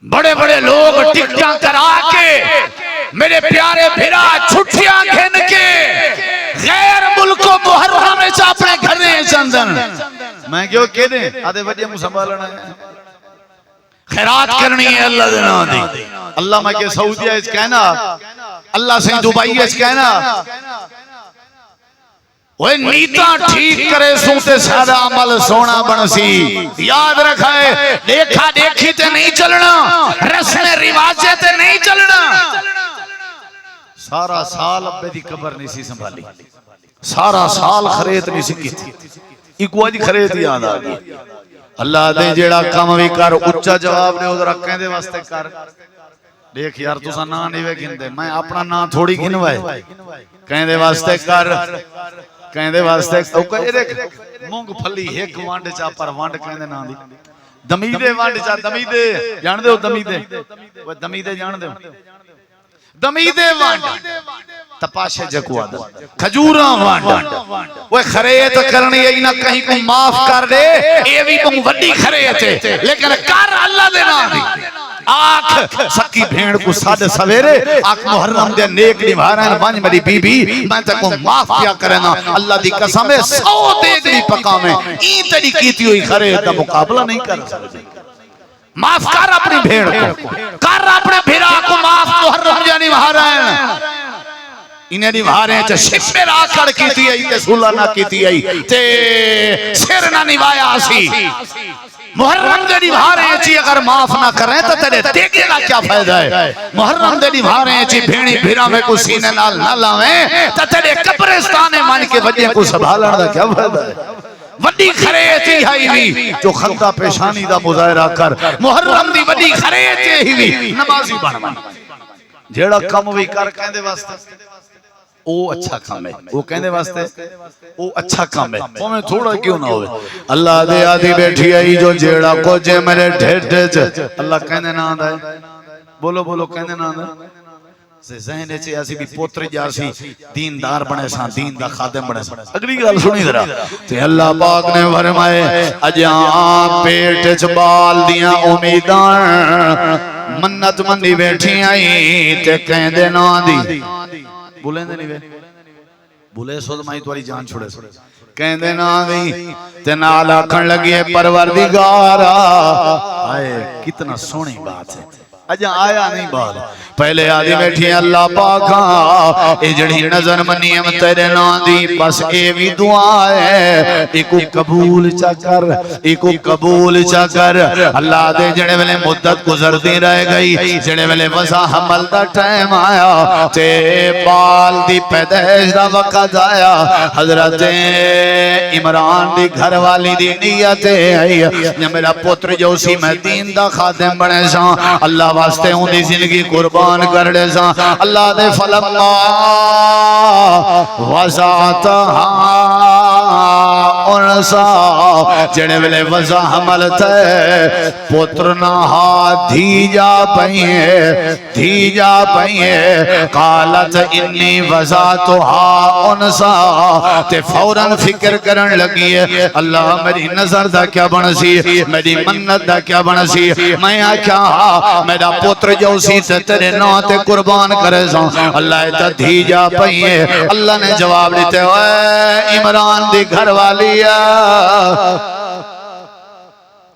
بڑے بڑے لوگ ٹکٹاں کرا کے میرے پیارے بھیرا چھٹیاں کھن کے غیر ملک و محرم میں اپنے گھر نے چندن میں کیوں کہہ دیں آدھے وجہ مسنبھالنا ہے خیرات کرنی ہے اللہ دینا دی اللہ میں کہ سعودیہ اس کہنا اللہ سے دبائی اس کہنا وہ نیتا ٹھیک کرے سوتے سادہ عمل سونا بنسی یاد رکھائے دیکھا دیکھی تے نہیں چلنا رسم رواجے تے نہیں چلنا سارا سال ابے دی قبر نہیں سی سنبھالی سارا سال خرید نہیں سی کی تھی ایک واجی خرید یاد آگئی اللہ دے جیڑا کام بھی کر اچھا جواب دے ادھر کہیں دے واسطے کر دیکھ یار تو سا نام نہیں وے گھن دے میں اپنا نام تھوڑی گھنوائے کہیں دے واسطے کر کہیں دے واسطے مونگ پھلی ایک وانڈ چا پر وانڈ کہیں دے نام دی دمیدے وانڈ چا دمیدے جان دے ہو دمیدے وہ دمیدے جان دے ہو دمیدے وانڈ تپاشے جکوا دا کھجوراں وانڈ وہ خریت کرنی ہے نہ کہیں کو معاف کر دے یہ بھی بہت وڈی خریت ہے لیکن کر اللہ دے نام دی آنکھ سکی بھیڑ کو سادھ سویرے آنکھ محرم دے نیک نبھارین بانج میری بی بی میں تے کو معاف کیا کرنا اللہ دی قسم ہے 100 دیکھ دی پکا میں این تیری کیتی ہوئی خریت دا مقابلہ نہیں کر سکتے معاف کر اپنی بھیڑ کو کر اپنے بھیڑا کو معاف محرم جانی نبھارین انہیں نبھارین چا شپ میں راکڑ کیتی ہے تے سولہ نہ کیتی ہے تے سر نہ نبھایا سی محرم دے نبھارے چی اگر معاف نہ کریں تو تیرے دیکھے گا کیا فائدہ ہے محرم دے نبھارے چی بھیڑی بھیڑا میں کو سینے نال نہ لاویں تو تیرے قبرستان مان کے وجہ کو سنبھالن دا کیا فائدہ ہے وڈی خریتی ہے بھی جو خلقہ پیشانی دا مظاہرہ کر محرم دی وڈی خریتی ہے بھی نمازی بن جیڑا کم بھی کر کہندے واسطے او اچھا کام ہے وہ کہنے واسطے او اچھا کام ہے وہ میں تھوڑا کیوں نہ ہوئے اللہ دے آدھی بیٹھی آئی جو جیڑا کو جے میرے ڈھیٹ اللہ کہنے نہ آدھا ہے بولو بولو کہنے نہ آدھا ہے ذہن چے ایسی بھی پوتر جاسی دیندار بنے سان دین دا خادم بنے سان اگلی گل سنی ذرا تے اللہ پاک نے فرمائے اجاں پیٹ چبال دیاں امیداں منت مندی بیٹھی آئی تے کہندے نہ دی بولیں دے نہیں بے بولے سو دمائی تواری جان چھوڑے کہیں دے نہ دی تے نالا کھن لگی ہے پروردگارا آئے کتنا سونی بات ہے اجا آیا نہیں بال پہلے آدھی بیٹھی اللہ پاکا اے جڑی نظر منیم تیرے نام دی بس اے بھی دعا ہے ایکو قبول چا کر ایکو قبول چا کر اللہ دے جڑے ویلے مدت گزر دی رہ گئی جڑے ویلے وضع حمل دا ٹائم آیا تے بال دی پیدائش دا وقت آیا حضرت عمران دی گھر والی دی نیت آئی میرا پتر جو سی میں دین دا خادم بنے سا اللہ واسطے ہوں دی زندگی قربان کر لے سا اللہ دے فلما وزعتہا انسا جڑے ویلے وضع حمل تے پتر نہا دھی جا پئیے قالت انی وزعتہا انسا تے فوراً فکر کرن لگیے اللہ میری نظر دا کیا بن سی میری منت دا کیا بن سی میں کیا میرا پتر جو سی تیرے نام تے قربان کرے سا اللہ تا دھی جا پئیے اللہ نے جواب دیتے اے عمران دی گھر والی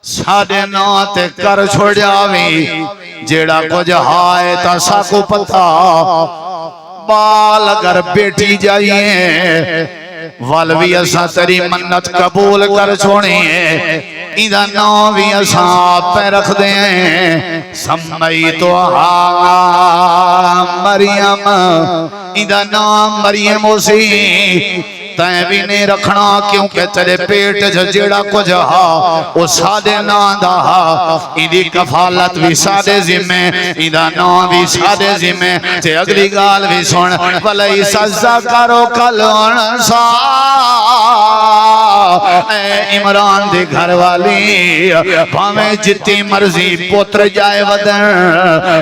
ساڑے نام تے کر چھوڑ جاوی جیڑا کچھ ہائے تا سا کو پتا بال اگر بیٹی جائیے والوی اساں تیری منت قبول کر چھوڑیے ایدہ نام بھی اساں پہ رکھ دیں سمیتوہا مریم ایدہ نام مریم اسی تائیں بھی نہیں رکھنا کیونکہ تیرے پیٹ جڑا کچھ ہا وہ سادے نام دا ہا ایدی کفالت بھی سادے ذمہ ایدہ نام بھی سادے ذمہ تے اگلی گال بھی سن وَلَيْسَ الذَّكَرُ كَالْأُنثَىٰ اے عمران دے گھر والی پاویں جتی مرضی پتر جائے ودن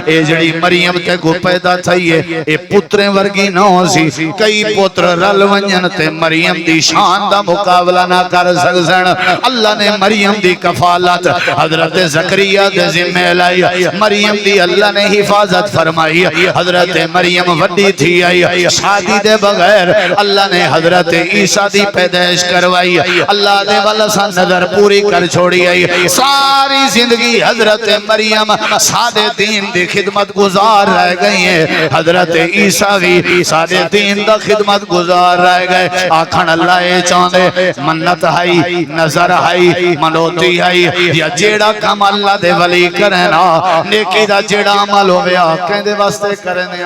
اے جڑی مریم تے کو پیدا تھئیے اے پتریں ورگی نہ ہو سی کئی پتر رل ونجن تے مریم دی شان دا مقابلہ نہ کر سکسن اللہ نے مریم دی کفالت حضرت زکریہ دے ذمہ لائی مریم دی اللہ نے حفاظت فرمائی حضرت مریم وڈی تھی آئی شادی دے بغیر اللہ نے حضرت عیسیٰ دی پیدائش کروائی اللہ دے والا سا نظر پوری کر چھوڑی آئی ساری زندگی حضرت مریم سادے دین دی خدمت گزار رہ گئی ہے حضرت عیسیٰ بھی سادے دین دا خدمت گزار رہ گئے آکھن اللہ چاندے منت ہائی نظر ہائی منوتی ہائی یا جیڑا کام اللہ دے ولی کرنا نیکی دا جیڑا عمل ہویا کہندے واسطے کرنے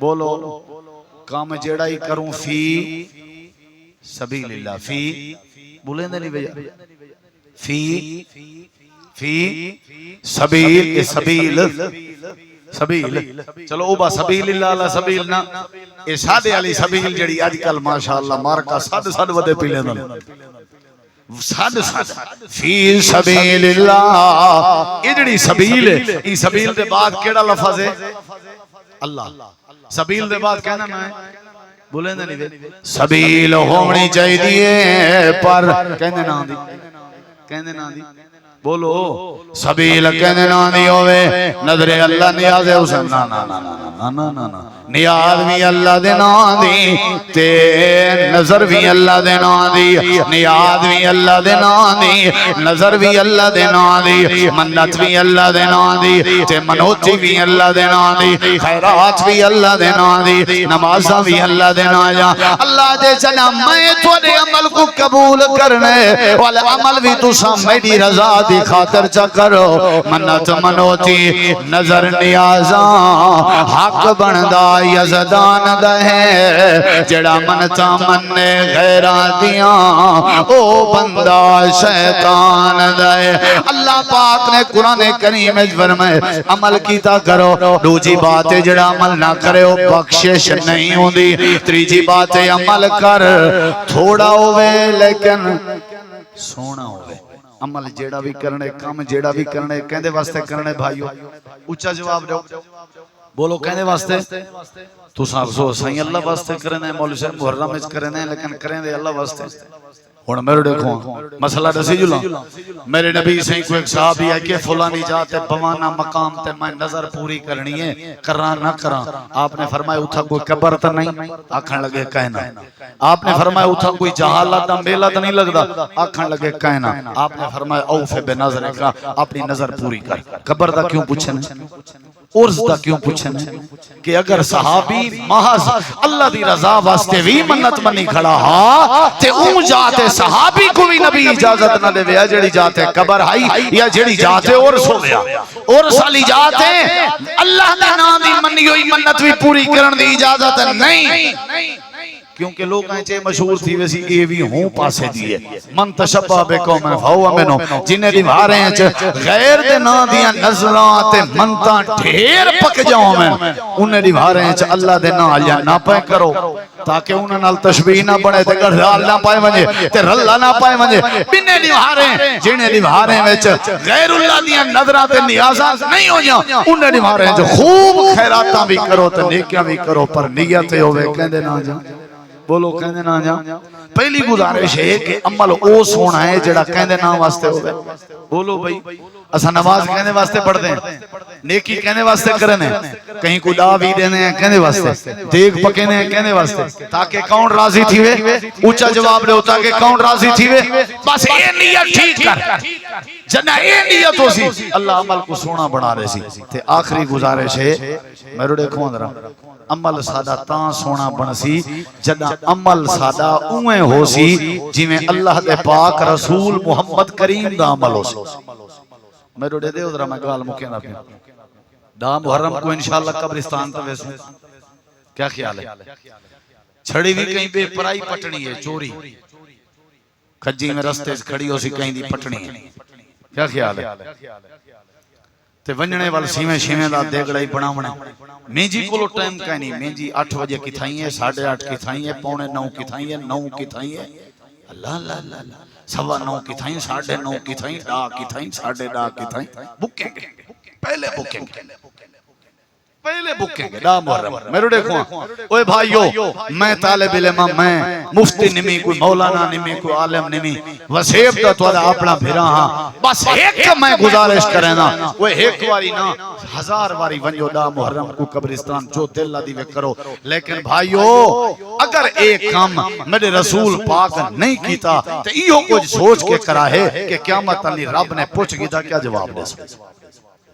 بولو کام جیڑا ہی کروں فی سبیل اللہ فی بولیں دے نہیں بھیا فی سبیل سبیل چلو اوبا سبیل اللہ اللہ سبیل نا اے سادے علی سبیل جڑی آج کل ماشاءاللہ مارکا ساد ودے پیلے دن ساد فی سبیل اللہ یہ جڑی سبیل ہے یہ سبیل دے بعد کیڑا لفظ ہے اللہ سبیل دے بعد کہنا نا ہے بولیں دے نہیں سبیل ہونی چاہیے پر کہنے نا دی بولو سبیل کہنے نا دی ہوئے نظر اللہ نیاز ہے اسے نا نا نا نا نا نا نا نیاز بھی اللہ دے نا دی تے نظر بھی اللہ دے نا دی نیاز بھی اللہ دے نا دی نظر بھی اللہ دے نا دی منت بھی اللہ دے نا دی تے منوتی بھی اللہ دے نا دی خیرات بھی اللہ دے نا دی نمازہ بھی اللہ دے نا جا اللہ دے چنا میں تو دے عمل کو قبول کرنے والا عمل بھی تو سا میری رضا دی خاطر چا کرو منت منوتی نظر نیازاں حق بندہ یزدان دہے جڑا منتا مننے غیران دیاں او بندہ شیطان دہے اللہ پاک نے قرآن کریم فرمائے عمل کیتا کرو دوجی باتیں جڑا عمل نہ کرے او بخشش نہیں ہوں دی تریجی باتیں عمل کر تھوڑا ہوئے لیکن سونا ہوئے عمل جیڑا بھی کرنے کام جیڑا بھی کرنے کہندے واسطے کرنے بھائیو اچھا جواب دو بولو کہندے واسطے تو صاحب سو سائیں اللہ واسطے کرنے مولوی صاحب محرم اچ کرنے لیکن کرنے اللہ واسطے ہن میرے دیکھو مسئلہ دسی جلا میرے نبی سے کو ایک صحابی ہے کہ فلانی جاتے بوانا مقام تے میں نظر پوری کرنی ہے کرنا نہ کراں آپ نے فرمایا اتھا کوئی قبر تے نہیں آکھن لگے کہنا آپ نے فرمایا اتھا کوئی جہالت دا میلہ تے نہیں لگدا آکھن لگے کہنا آپ نے فرمایا اوف بنظر کا اپنی نظر پوری کر قبر دا کیوں پوچھنا عرض دا کیوں پوچھنا کہ اگر صحابی محض اللہ دی رضا واسطے بھی منت منی کھڑا ہا تے اون جاتے صحابی کو بھی نبی اجازت نہ دے ویا جڑی جاتے قبر ہائی یا جڑی جاتے عرص ہو گیا عرص علی جاتے اللہ دے نام دی منی ہوئی منت بھی پوری کرن دی اجازت نہیں کیونکہ لوگ ہیں چے مشہور تھی ویسی اے بھی ہوں پاسے دیئے من تشبہ بے قوم فہو منو جنہیں دیوارے ہیں چے غیر دے نا دیا نظرات منتا ڈھیر پک جاؤں میں انہیں دیوارے ہیں چے اللہ دے نا آلیا نہ پائے کرو تاکہ انہیں نال تشبیح نہ بڑھے تے گر رال نہ پائے ونجے تے رلہ نہ پائے ونجے بنے دیوارے ہیں جنہیں دیوارے ہیں چے غیر اللہ دیا نظرات نیازات نہیں ہو جاؤں انہیں دیوارے ہیں چے خوب خیراتاں بھی کرو تے نیکیاں بھی کرو پر نیتیں ہوئے کہندے نہ جاؤں بولو کہندے نہ جا پہلی گزارش ہے کہ عمل او سونا ہے جڑا کہندے نہ واسطے ہوئے بولو بھائی اسا نماز کہندے واسطے پڑھ دیں نیکی کہندے واسطے کرنے کہیں کو دعوی دینے ہیں کہندے واسطے دیکھ پکینے ہیں کہندے واسطے تاکہ کون راضی تھیوے اونچا جواب لے ہوتا کہ کون راضی تھیوے بس اے نیت ٹھیک کر جنہ اے نیت ہو سی اللہ عمل کو سونا بنا رہے سی تے آخری گزارش ہے میرے دیکھو اندرہ عمل سادہ تاں سونا بنسی جدہ عمل سادہ اویں ہو سی جی میں اللہ دے پاک رسول محمد کریم دا عمل ہو سی میرے دے دے ادھرہ میں گال مکین اپنے دا محرم کو انشاءاللہ قبرستان تا ویسے کیا خیال ہے چھڑی بھی کہیں بے پرائی پٹنی ہے چوری کھجی میں رستے کھڑی ہو سی کہیں دی پٹنی ہے کیا خیال ہے تے ونجنے وال سیمیں شیمیں دا دیگڑائی بناونے میں جی کولو ٹائم کہیں نہیں میں جی 8 بجے کی تھائی ہے 8:30 کی تھائی ہے 8:45 کی تھائی ہے 9 کی تھائی ہے اللہ اللہ اللہ 9:15 کی تھائی 9:30 کی تھائی 10 کی تھائی 10:30 کی تھائی بکیں گے پہلے بکیں گے پہلے بکیں گے دا محرم میرے دیکھو اوے بھائیو میں طالب علم میں مفتی نمی کوئی مولانا نمی کوئی عالم نمی وسیب دا تو اپنا بھیرا ہاں بس ایک میں گزارش کریں نا وہ ایک واری نا 1000 واری ونجو دا محرم کو قبرستان جو دل لدی وے کرو لیکن بھائیو اگر ایک کام میرے رسول پاک نہیں کیتا تو ایہو کچھ سوچ کے کرا ہے کہ قیامت علی رب نے پوچھ گیتا کیا جواب دے سکتا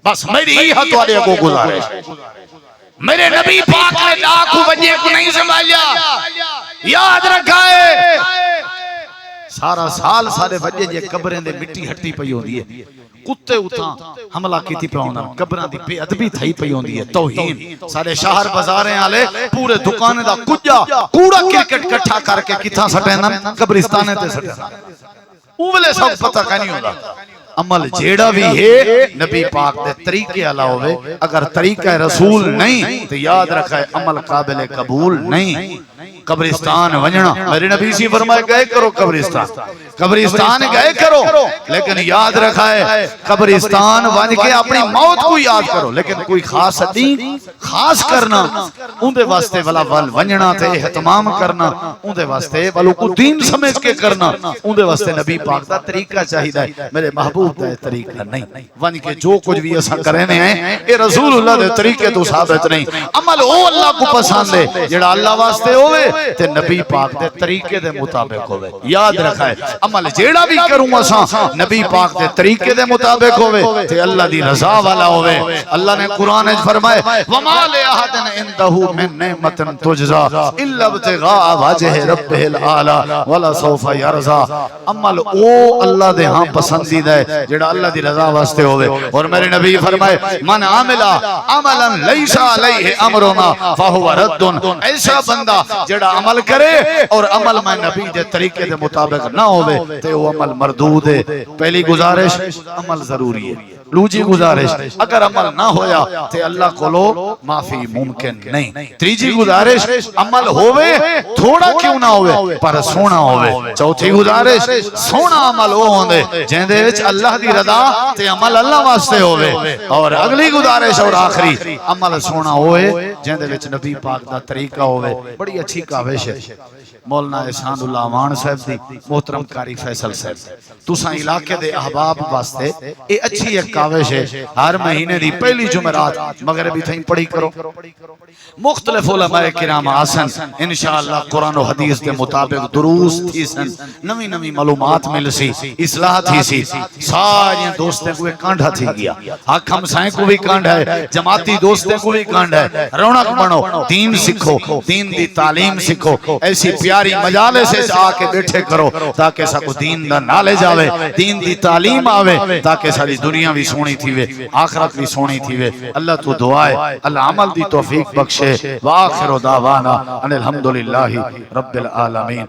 بس میری ہی ہاتھ والے کو گزارش میرے نبی پاک نے لاکھوں بجے کو نہیں سنبھالیا یاد رکھا ہے سارا سال سارے بجے جے قبریں دے مٹی ہٹی پئی ہوندی ہے کتے اتھاں حملہ کیتی پہ ہوندہ قبریں دی بے ادبی تھائی پئی ہوندی ہے توہین سارے شہر بازاریں آلے پورے دکانے دا کجا کوڑا کرکٹ کٹھا کر کے کتھاں سٹینا قبرستانے تے سٹینا اوولے سب پتہ کا نہیں ہوندہ عمل جیڑا بھی ہے نبی پاک دے طریقے اللہ ہوئے اگر طریقہ رسول نہیں تو یاد رکھا ہے عمل قابل قبول نہیں قبرستان ونجنا میرے نبی سی فرمائے گئے کرو قبرستان گئے کرو لیکن یاد رکھا ہے قبرستان ونج کے اپنی موت کو یاد کرو لیکن کوئی خاص دین خاص کرنا اندے واسطے والا ونجنا تے احتمام کرنا اندے واسطے والو کو دین سمجھ کے کرنا اندے واسطے نبی پاک دا طریقہ چاہیے میرے محبوب دا طریقہ نہیں ونج کے جو کچھ بھی ایسا کرنے ہیں اے رسول اللہ دے طریقے تو ثابت نہیں عمل او اللہ کو پسند ہے جڑا اللہ واسطے ہوئے تے نبی پاک دے طریقے دے مطابق ہوئے یاد رکھا ہے عمل جیڑا بھی کروں اساں نبی پاک دے طریقے دے مطابق ہوئے تے اللہ دی رضا والا ہوئے اللہ نے قرآن فرمائے وَمَا لِأَحَدٍ عِنْدَهُ مِن نِعْمَةٍ تُجْزَى إِلَّا ابْتِغَاءَ وَجْهِ رَبِّهِ الْأَعْلَى وَلَسَوْفَ يَرْضَى عمل او اللہ دے ہاں پسندیدہ ہے جیڑا اللہ دی رضا واسطے ہوئے اور میرے نبی فرمائے من عاملہ عملا لیس علیہ امرنا فہو رد ایسا بندہ جیڑا عمل کرے اور عمل میں نبی دے طریقے دے مطابق نہ ہوئے تے وہ عمل مردود ہے پہلی گزارش عمل ضروری ہے دوسری گزارش اگر عمل نہ ہویا تے اللہ کو لو معافی ممکن نہیں تیسری گزارش عمل ہوئے تھوڑا کیوں نہ ہوئے پر سونا ہوئے چوتھی گزارش سونا عمل ہو ہوندے جہندے وچ اللہ دی رضا تے عمل اللہ واسطے ہوئے اور اگلی گزارش اور آخری عمل سونا ہوئے جہاں دے وچ نبی پاک دا طریقہ ہوئے بڑی اچھی کاوش ہے مولانا احسان اللہ وان صاحب دی محترم قاری فیصل صاحب تساں علاقے دے احباب واسطے اے اچھی ایک کاوش ہے ہر مہینے دی پہلی جمعرات مغربی تھیں پڑھی کرو مختلف علماء کرام آسن انشاءاللہ قرآن و حدیث دے مطابق دروس تھی سن نوی نوی معلومات مل سی اصلاح تھی سی ساری دوستیں کو ایک کانڈھا تھی گیا حق ہمسائیں کو بھی کانڈ ہے جماعتی دوستیں کو بھی کانڈ ہے رونق بنو دین سکھو دین دی تعلیم سکھو ایسی پیاری مجالس سے آ کے بیٹھے کرو تاکہ سا کو دین دا نالج آوے دین دی تعلیم آوے تاکہ ساری دنیا بھی سونی تھی وے آخرت بھی سونی تھی وے اللہ تو دعائے اللہ عمل دی توفیق بخشے وآخر دعوانا ان الحمدللہ رب العالمین